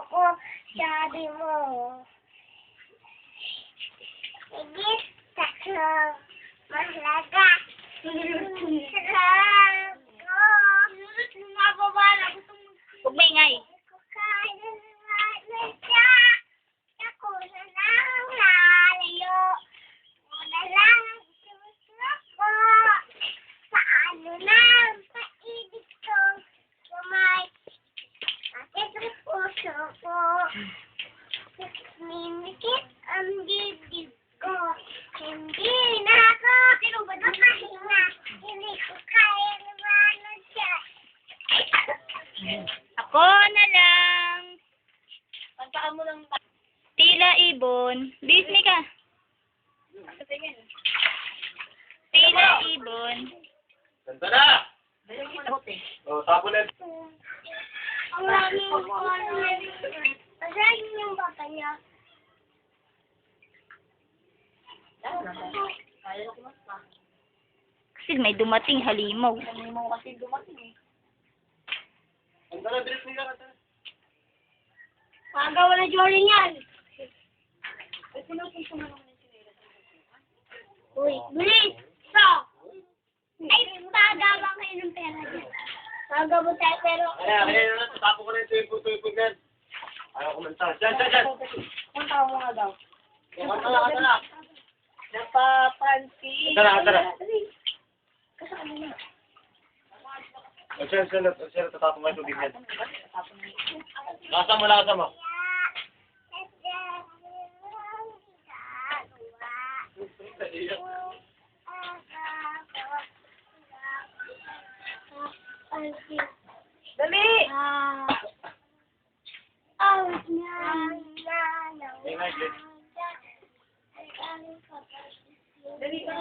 ko, sabi mo. Higit sa mahalaga. Sarap ko. Mababala. Huwag maingay. Ako na lang lalayo. Wala lang ang gusto ko. Paano na ang paibig ko? Kumay. Bakit ang puso ko? Minikit ang dibdib ko. Hindi na ako makahinga. Hindi ko kaya naman siya. Ako na lang. Pagpaan mo lang. Tila ibon. Disney ka. Tila ibon. Ganda na! Oh, tapo na. Ang raming color. Asahin yung bata niya. Kasi may dumating halimaw. Ganda na, dress niya ka. Magawa na Jory yan. Uy, bilis! So, ay, pagawa kayo ng pera dyan. Pagawa tayo, pero... Kaya na, tapo ko na yung tuipod yan. Ayaw kumanta. Diyan! Ang tao nga daw. Kanta na. Napapansin. Tara. Kasama na. Sir, tatapon mo yung tubig yan. Lasa mo. Dali! Dali ka.